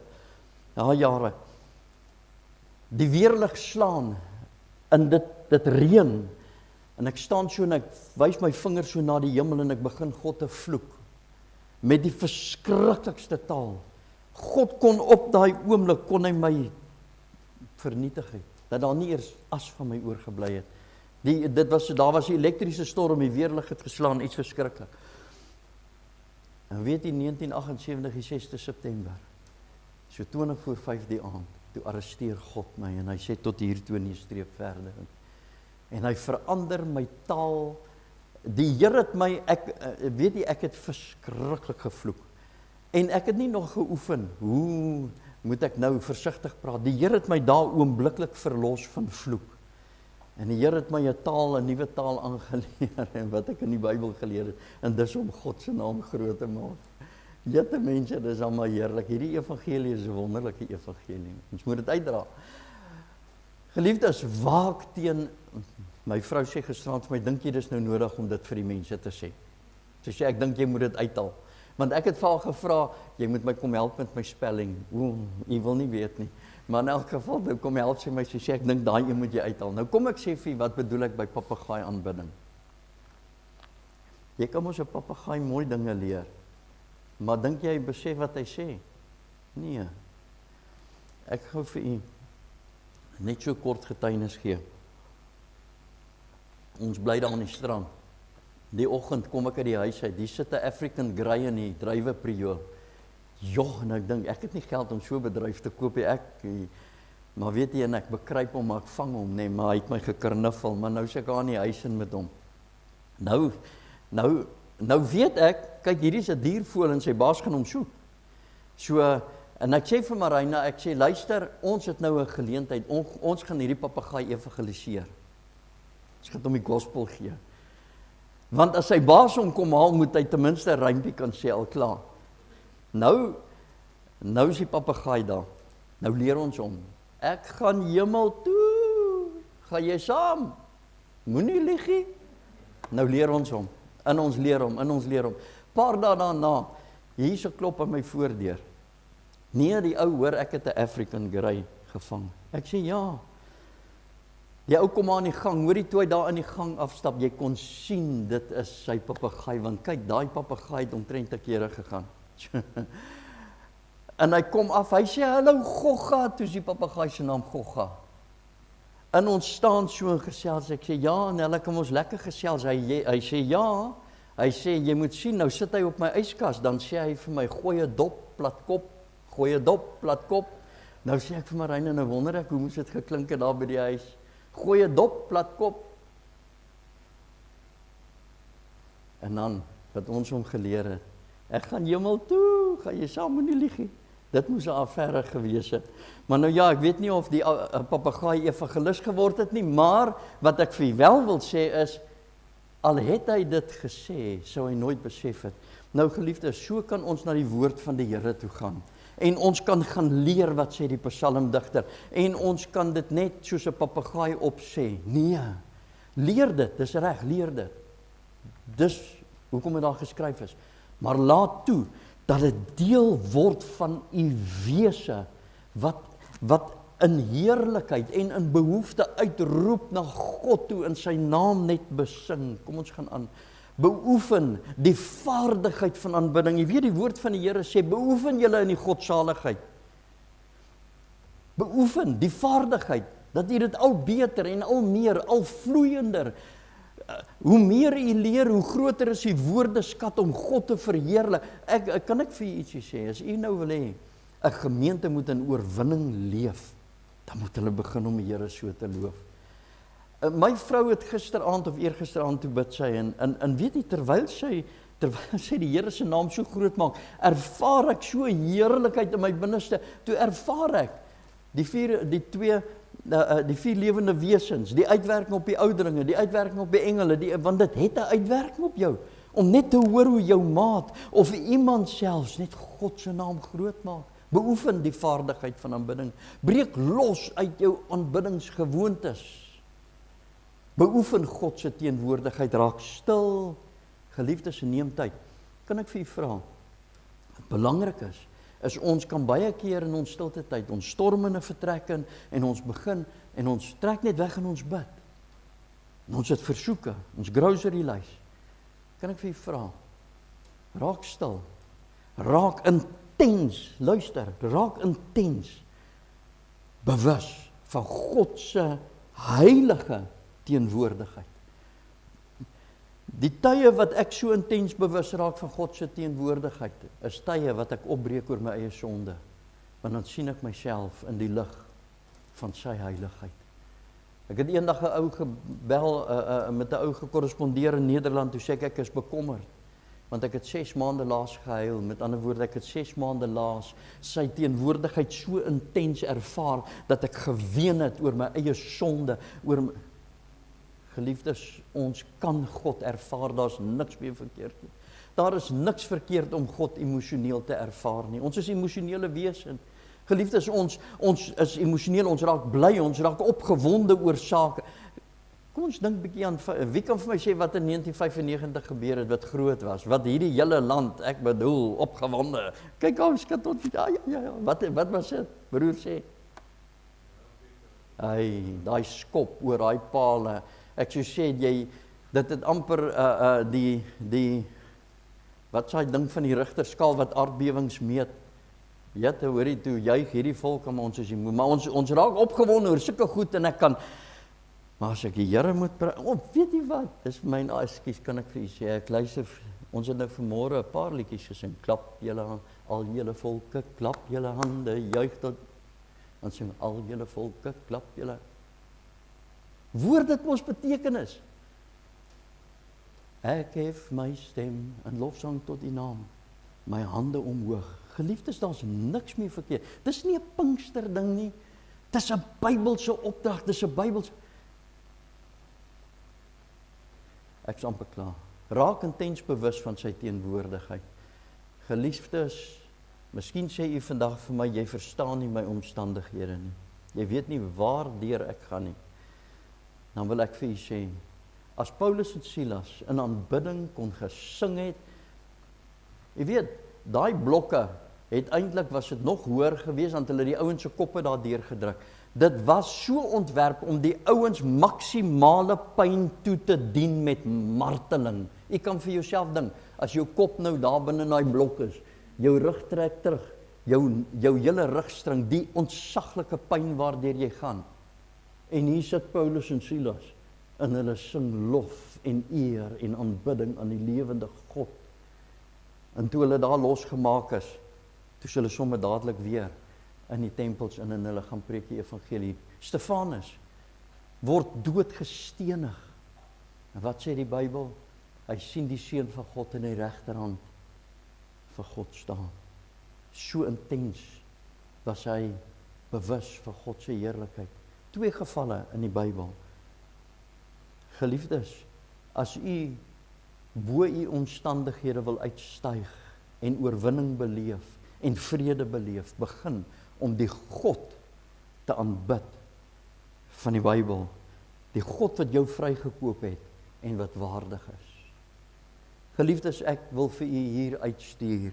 jare, die weerlig slaan, En dit reën, en ek staan so en ek wys my vinger so na die hemel en ek begin God te vloek, met die verskriklikste taal. God kon op daai oomblik, kon hy my vernietig het, dat daar nie eers as van my oorgebly het. Daar was 'n elektriese storm, die weerlig het geslaan, iets verskriklik. En weet jy, 1978, die 6de September, so 5:20 die aand, toe arresteer God my, en hy sê tot hier toe nie streep verder. En hy verander my taal. Die Here het my, weet jy, ek het verskriklik gevloek. En ek het nie nog geoefen, hoe moet ek nou versigtig praat? Die Here het my daar oombliklik verlos van vloek. En die Here het my 'n nuwe taal aangeleer, en wat ek in die Bybel geleer het, en dis om God se naam groot te maak. Jette mense, dis allemaal heerlik. Hierdie evangelie is 'n wonderlike evangelie. Ons moet dit uitdra. Geliefdes, waak teen, my vrou sê gisterand vir my, dink jy dis nou nodig om dit vir die mense te sê? Sy sê, ek dink jy moet dit uithaal. Want ek het vir haar gevra, jy moet my kom help met my spelling. Jy wil nie weet nie. Maar in elk geval, nou kom help sy my, sy sê, ek dink daai een moet jy uithaal. Nou kom ek sê vir, wat bedoel ek by papegaai aanbidding? Jy kan mos 'n papegaai mooi dinge leer. Maar dink jy besef wat hy sê? Nee. Ek gou vir u net so kort getuienis gee. Ons bly daar aan die strand. Die oggend kom ek uit die huis uit. Die sit 'n African Grey in die druiwepriool. En ek dink, ek het nie geld om so 'n bedryf te koop, maar weet jy, en ek bekruip hom, maar ek vang hom, nee, maar hy het my gekirniffel, maar nou sê ek aan die huis in met hom. Nou weet ek, kyk, hierdie is 'n diervoël en sy baas gaan hom soek. So, en ek sê vir Marina, ek sê, luister, ons het nou 'n geleentheid, ons gaan hierdie papegaai evangeliseer. Ons gaan hom die gospel gee. Want as sy baas hom kom haal, moet hy ten minste 'n rympie kan sê, al klaar. Nou is die papegaai daar. Nou leer ons hom. Ek gaan hemel toe. Gaan jy saam? Moenie lieg. Nou leer ons hom. En ons leer hom. Paar dae daarna, hier's 'n klop aan my voordeur. Nee, die ou hoor ek het 'n African Grey gevang. Ek sê ja. Die ou kom aan die gang, hoor die toe hy daar in die gang afstap, jy kon sien, dit is sy papegaai, want kyk, daai papegaai het omtrent 'n kere gegaan. En hy kom af, hy sê, hallo Gogga, toe is die papegaai se naam Gogga. En ons staan so en gesels, ek sê, ja, en hulle kom ons lekker gesels, hy sê, ja, hy sê, jy moet sien, nou sit hy op my yskas, dan sê hy vir my, gooi 'n dop, plat kop, nou sê ek vir Marina, nou wonder ek, hoe moes dit geklink het daar by die huis, gooi 'n dop, plat kop, en dan, wat ons hom geleer het, ek gaan hemel toe, gaan jy saam, moenie lieg nie. Dit moes 'n affære gewees het. Maar nou ja, ek weet nie of die papegaai evangelis geword het nie, maar wat ek vir u wel wil sê is, al het hy dit gesê, sou hy nooit besef het. Nou geliefdes, so kan ons na die woord van die Here toe gaan. En ons kan gaan leer wat sê die psalmdigter. En ons kan dit net soos 'n papegaai opsê. Nee, leer dit, dis reg, leer dit. Dis hoekom dit daar geskryf is. Maar laat toe dat dit deel word van u wese wat in heerlikheid en in behoefte uitroep na God toe in sy naam net besing. Kom ons gaan aan. Beoefen die vaardigheid van aanbidding. Jy weet die woord van die Here sê, beoefen julle in die godsaligheid. Beoefen die vaardigheid, dat jy dit al beter en al meer, al vloeiender. Hoe meer u leer, hoe groter is die woordeskat om God te verheerlik. Kan ek vir u ietsie sê, as u nou wil hê, 'n gemeente moet in oorwinning leef, dan moet hulle begin om die Here so te loof. My vrou het gisteraand of eergisteraand toe bid sy, en weet jy, terwyl sy die Here se naam so groot maak, ervaar ek so heerlikheid in my binneste, toe ervaar ek die vier lewende wesens, die uitwerking op die ouderinge, die uitwerking op die engele, want dit het 'n uitwerking op jou, om net te hoor hoe jou maat, of iemand selfs net God se naam groot maak. Beoefen die vaardigheid van aanbidding. Breek los uit jou aanbiddingsgewoontes. Beoefen God se teenwoordigheid, raak stil. Geliefdes, neem tyd. Kan ek vir u vra? Wat belangrik is ons kan baie keer in ons stilte tyd, ons storm in 'n vertrek in, en ons begin, En ons trek net weg en ons bid. En ons het versoeke, ons grocery lys. Kan ek vir u vra? Raak stil. Raak intens, luister, raak intens bewus van God se heilige teenwoordigheid. Die tye wat ek so intens bewus raak van God se teenwoordigheid, is tye wat ek opbreek oor my eie sonde. Want dan sien ek myself in die lig van sy heiligheid. Ek het eendag 'n ou gebel, met 'n ou gekorrespondeer in Nederland, toe sê ek is bekommerd. Want ek het 6 maande laas gehuil, met ander woorde, ek het 6 maande laas sy teenwoordigheid so intens ervaar, dat ek geween het oor my eie sonde, Geliefdes, ons kan God ervaar, daar is niks meer verkeerd nie. Daar is niks verkeerd om God emosioneel te ervaar nie. Ons is emosionele wesen. Geliefdes, ons is emosioneel, ons raak bly, ons raak opgewonde oor sake. Kom ons dink 'n bietjie aan, wie kan vir my sê wat in 1995 gebeur het, wat groot was, wat hierdie hele land, ek bedoel, opgewonde. Kyk ou, skat tot, ja, wat was dit? Broer sê, daai skop oor daai pale, ek sou sê, dit het amper wat sê ding van die rigterskaal wat aardbewings meet. Jette, hoorie toe, juig hierdie volk, maar ons is nie moe, maar ons raak opgewonde oor sulke goed, en ek kan, maar as ek die Here moet weet jy wat, dis vir my, ekskuus, kan ek vir u sê, ek luister, ons het nou vanmôre 'n paar liedjies gesing, klap julle, al julle volke, klap julle hande, juig tot, en sing, al julle volke, klap julle. Woord het mos betekenis. Ek hef my stem in lofsang tot die naam, my hande omhoog. Geliefdes, daar's niks meer verkeerd. Dis nie 'n Pinkster ding nie. Dis 'n Bybelse opdrag, dis 'n Bybelse. Ek is amper klaar. Raak intens bewus van sy teenwoordigheid. Geliefdes, miskien sê u vandag vir my, jy verstaan nie my omstandighede nie. Jy weet nie waardeur ek gaan nie. Dan wil ek vir u sê, as Paulus en Silas in aanbidding kon gesing het, jy weet, daai blokke het eintlik, was dit nog hoër gewees, want hulle die ouens se koppe daar deurgedruk. Dit was so ontwerp om die ouens maksimale pyn toe te dien met marteling. Jy kan vir jouself dink, as jou kop nou daar binne in daai blok is, jou rug trek terug, jou hele rugstring, die ontsaglike pyn waardeur jy gaan. En hier sit Paulus en Silas, en hulle sing lof en eer en aanbidding aan die lewende God. En toe hulle daar losgemaak is, toe hulle sommer dadelik weer in die tempels in en hulle gaan preek die evangelie. Stefanus word doodgestenig. En wat sê die Bybel? Hy sien die seun van God in die regterhand van God staan. So intens was hy bewus van God se heerlikheid. 2 gevalle in die Bybel. Geliefdes, as u bo u omstandighede wil uitstyg en oorwinning beleef en vrede beleef, begin om die God te aanbid van die Bybel, die God wat jou vrygekoop het en wat waardig is. Geliefdes, ek wil vir u hier uitstuur,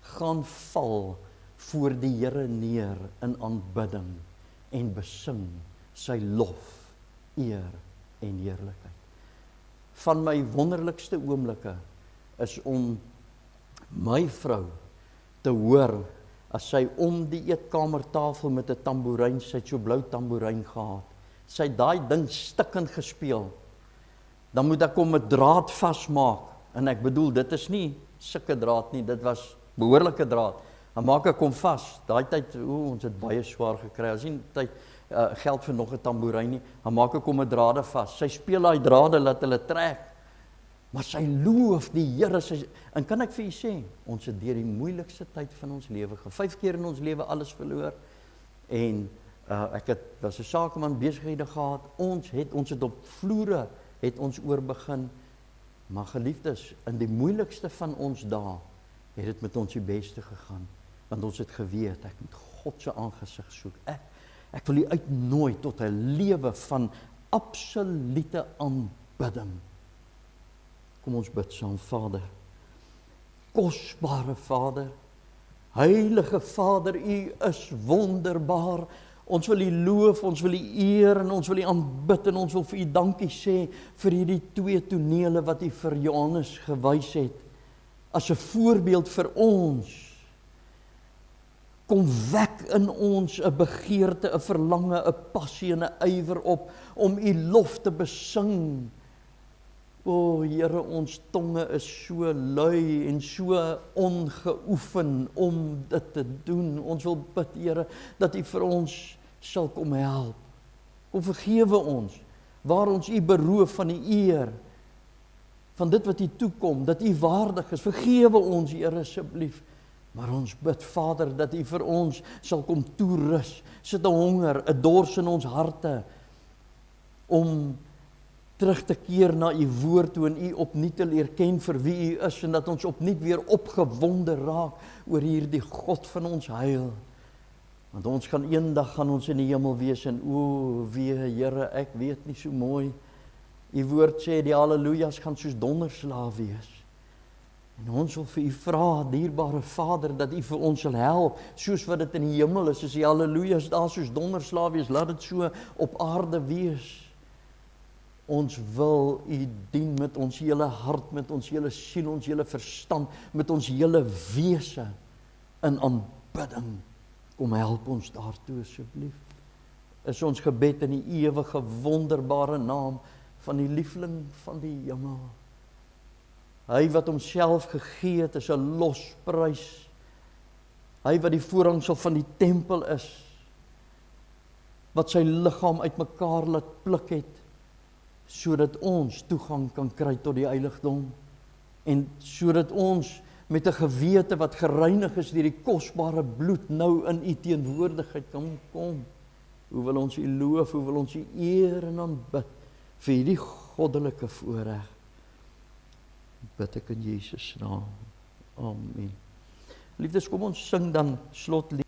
gaan val voor die Here neer in aanbidding en besing sy lof, eer en heerlikheid. Van my wonderlikste oomblikke is om my vrou te hoor as sy om die eetkamertafel met 'n tamboerijn, sy het so blou tamboerijn gehad, sy het daai ding stikkend gespeel, dan moet ek hom 'n draad vasmaak, en ek bedoel, dit is nie sulke draad nie, dit was behoorlike draad, dan maak ek hom vas, daai tyd, ons het baie swaar gekry, as nie tyd geld vir nog 'n tamboerijn nie, dan maak ek hom 'n drade vas, sy speel daai drade, laat hulle trek, maar sy loof die Here, en kan ek vir u sê, ons het deur die moeilikste tyd van ons lewe, 5 keer in ons lewe alles verloor, en ek was 'n sakeman, besighede gehad, ons het op vloere, het ons oorbegin, maar geliefdes, in die moeilikste van ons dae, het dit met ons die beste gegaan, want ons het geweet, ek moet God se aangesig soek, ek wil u uitnooi tot 'n lewe van absolute aanbidding. Kom ons bid saam. Vader, kosbare Vader, heilige Vader, u is wonderbaar, Ons wil U loof, ons wil U eer en ons wil U aanbid en ons wil vir U dankie sê vir hierdie 2 tonele wat U vir Johannes gewys het. As 'n voorbeeld vir ons. Kom wek in ons 'n begeerte, 'n verlange, 'n passie en 'n ywer op om U lof te besing. O Here, ons tonge is so lui en so ongeoefen om dit te doen. Ons wil bid, Here, dat U vir ons sal kom help. Kom vergewe ons, waar ons U beroof van die eer, van dit wat U toekom, dat U waardig is. Vergewe ons, Here, asseblief. Maar ons bid, Vader, dat U vir ons sal kom toerus. Sit 'n honger, 'n dors in ons harte, om terug te keer na U woord toe en U opnuut te leer ken vir wie U is, en dat ons opnuut weer opgewonde raak oor hierdie God van ons heil. Want ons gaan eendag gaan ons in die hemel wees en o, wee Here, ek weet nie so mooi. U woord sê die hallelujas gaan soos donderslae wees. En ons wil vir U vra, dierbare Vader, dat U vir ons sal help, soos wat dit in die hemel is, as die hallelujas daar soos donderslae wees, laat dit so op aarde wees. Ons wil U dien met ons hele hart, met ons hele siel, ons hele verstand, met ons hele wese in aanbidding. Kom help ons daartoe asseblief. Is ons gebed in die ewige wonderbare naam van die liefling van die hemel. Hy wat homself gegee het is 'n losprys. Hy wat die voorhangsel van die tempel is, wat sy liggaam uitmekaar laat pluk het, sodat ons toegang kan kry tot die heiligdom, en sodat ons met 'n gewete wat gereinig is deur die kosbare bloed nou in U teenwoordigheid kan kom. Hoe wil ons U loof, hoe wil ons U eer en aanbid vir hierdie goddelike voorreg. Bid ek in Jesus naam. Amen. Liefdes, kom ons sing dan slotlied.